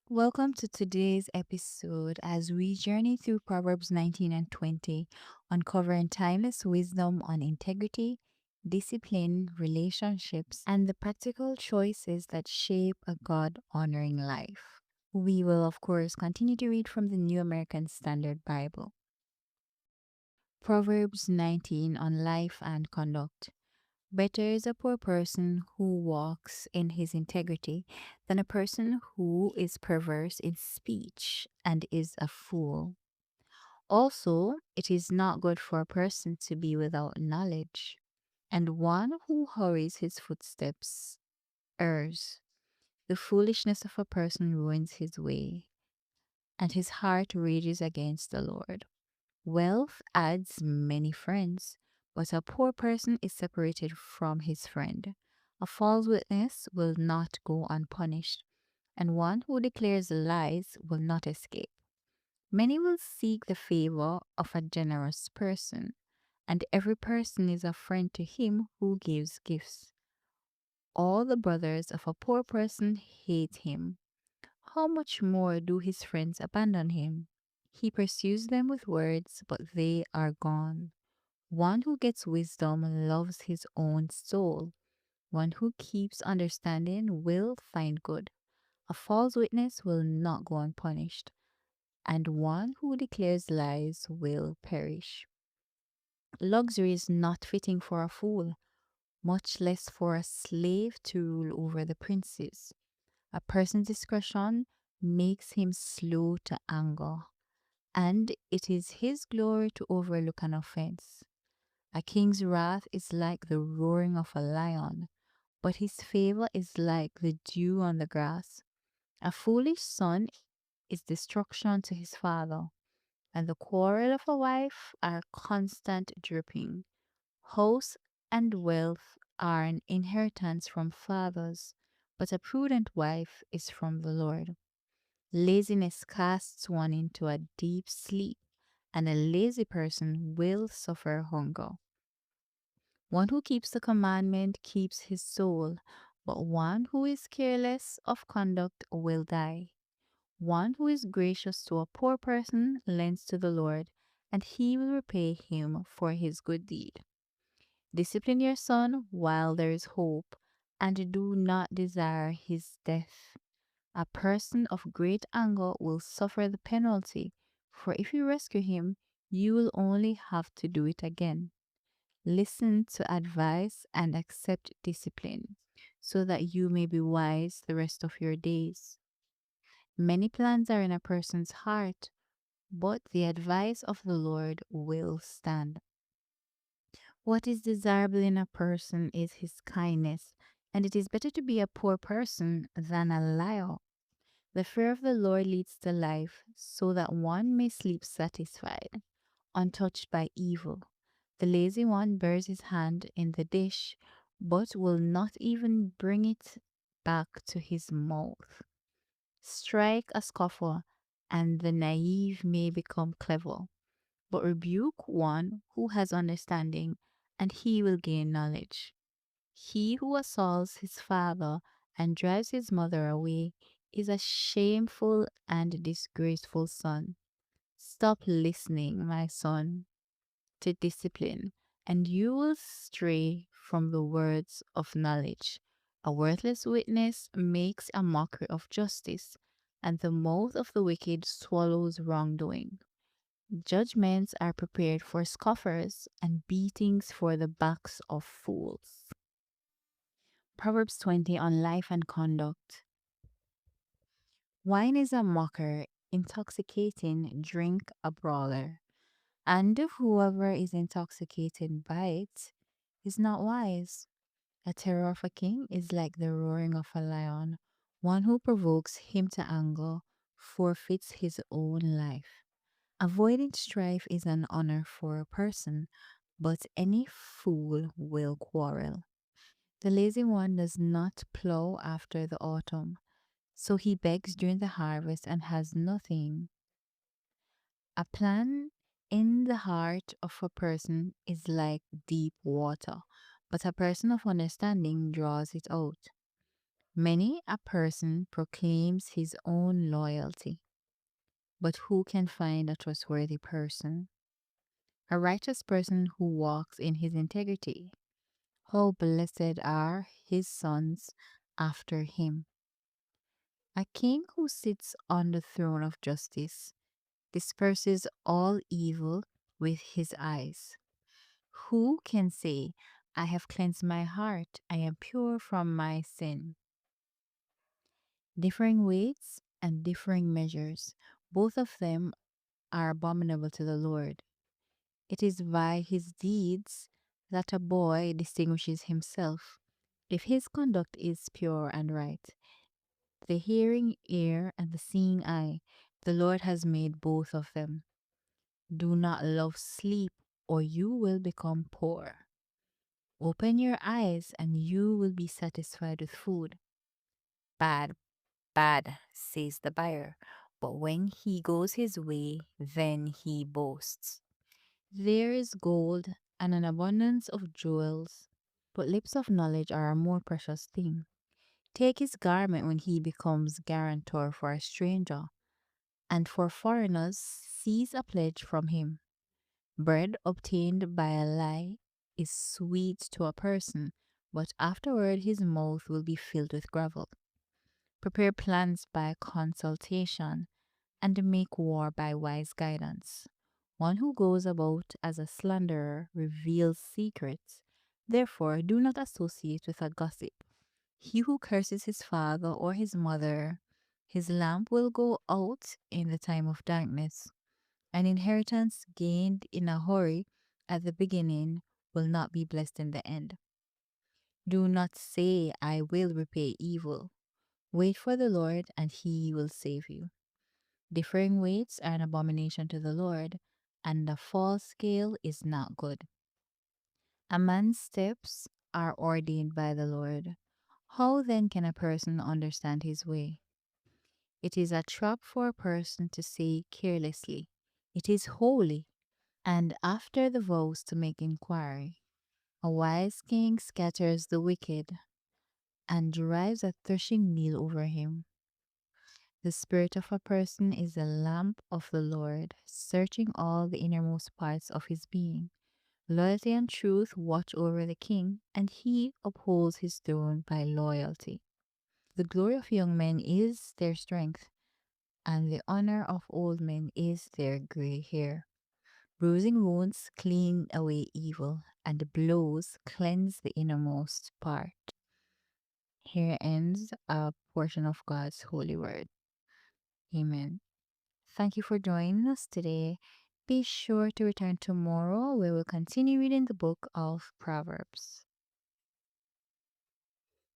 Welcome to today's episode as we journey through Proverbs 19 and 20, uncovering timeless wisdom on integrity, discipline, relationships, and the practical choices that shape a God honoring life. We will, of course, continue to read from the New American Standard Bible. Proverbs 19 on life and conduct. Better is a poor person who walks in his integrity than a person who is perverse in speech and is a fool. Also, it is not good for a person to be without knowledge, and one who hurries his footsteps errs. The foolishness of a person ruins his way, and his heart rages against the Lord. Wealth adds many friends, but a poor person is separated from his friend. A false witness will not go unpunished, and one who declares lies will not escape. Many will seek the favor of a generous person, and every person is a friend to him who gives gifts. All the brothers of a poor person hate him. How much more do his friends abandon him? He pursues them with words, but they are gone. One who gets wisdom loves his own soul. One who keeps understanding will find good. A false witness will not go unpunished, and one who declares lies will perish. Luxury is not fitting for a fool, much less for a slave to rule over the princes. A person's discretion makes him slow to anger, and it is his glory to overlook an offense. A king's wrath is like the roaring of a lion, but his favor is like the dew on the grass. A foolish son is destruction to his father, and the quarrel of a wife are constant dripping. House and wealth are an inheritance from fathers, but a prudent wife is from the Lord. Laziness casts one into a deep sleep, and a lazy person will suffer hunger. One who keeps the commandment keeps his soul, but one who is careless of conduct will die. One who is gracious to a poor person lends to the Lord, and he will repay him for his good deed. Discipline your son while there is hope, and do not desire his death. A person of great anger will suffer the penalty, for if you rescue him, you will only have to do it again. Listen to advice and accept discipline, so that you may be wise the rest of your days. Many plans are in a person's heart, but the advice of the Lord will stand. What is desirable in a person is his kindness, and it is better to be a poor person than a liar. The fear of the Lord leads to life, so that one may sleep satisfied, untouched by evil. The lazy one buries his hand in the dish, but will not even bring it back to his mouth. Strike a scoffer, and the naive may become clever, but rebuke one who has understanding, and he will gain knowledge. He who assaults his father and drives his mother away is a shameful and disgraceful son. Stop listening, my son, to discipline, and you will stray from the words of knowledge. A worthless witness makes a mockery of justice, and the mouth of the wicked swallows wrongdoing. Judgments are prepared for scoffers, and beatings for the backs of fools. Proverbs 20 on life and conduct. Wine is a mocker, intoxicating drink a brawler. And whoever is intoxicated by it is not wise. A terror of a king is like the roaring of a lion. One who provokes him to anger forfeits his own life. Avoiding strife is an honor for a person, but any fool will quarrel. The lazy one does not plow after the autumn, so he begs during the harvest and has nothing. A plan in the heart of a person is like deep water, but a person of understanding draws it out. Many a person proclaims his own loyalty, but who can find a trustworthy person? A righteous person who walks in his integrity. How blessed are his sons after him. A king who sits on the throne of justice disperses all evil with his eyes. Who can say, I have cleansed my heart, I am pure from my sin? Differing weights and differing measures, both of them are abominable to the Lord. It is by his deeds that a boy distinguishes himself. If his conduct is pure and right, the hearing ear and the seeing eye, the Lord has made both of them. Do not love sleep, or you will become poor. Open your eyes, and you will be satisfied with food. Bad, bad, says the buyer, but when he goes his way, then he boasts. There is gold and an abundance of jewels, but lips of knowledge are a more precious thing. Take his garment when he becomes guarantor for a stranger, and for foreigners seize a pledge from him. Bread obtained by a lie is sweet to a person, but afterward his mouth will be filled with gravel. Prepare plans by consultation, and make war by wise guidance. One who goes about as a slanderer reveals secrets. Therefore, do not associate with a gossip. He who curses his father or his mother, his lamp will go out in the time of darkness. An inheritance gained in a hurry at the beginning will not be blessed in the end. Do not say, I will repay evil. Wait for the Lord, and he will save you. Differing weights are an abomination to the Lord, and a false scale is not good. A man's steps are ordained by the Lord. How then can a person understand his way? It is a trap for a person to say carelessly, it is holy, and after the vows to make inquiry. A wise king scatters the wicked and drives a threshing meal over him. The spirit of a person is the lamp of the Lord, searching all the innermost parts of his being. Loyalty and truth watch over the king, and he upholds his throne by loyalty. The glory of young men is their strength, and the honor of old men is their gray hair. Bruising wounds clean away evil, and blows cleanse the innermost part. Here ends a portion of God's holy word. Amen. Thank you for joining us today. Be sure to return tomorrow where we'll continue reading the book of Proverbs.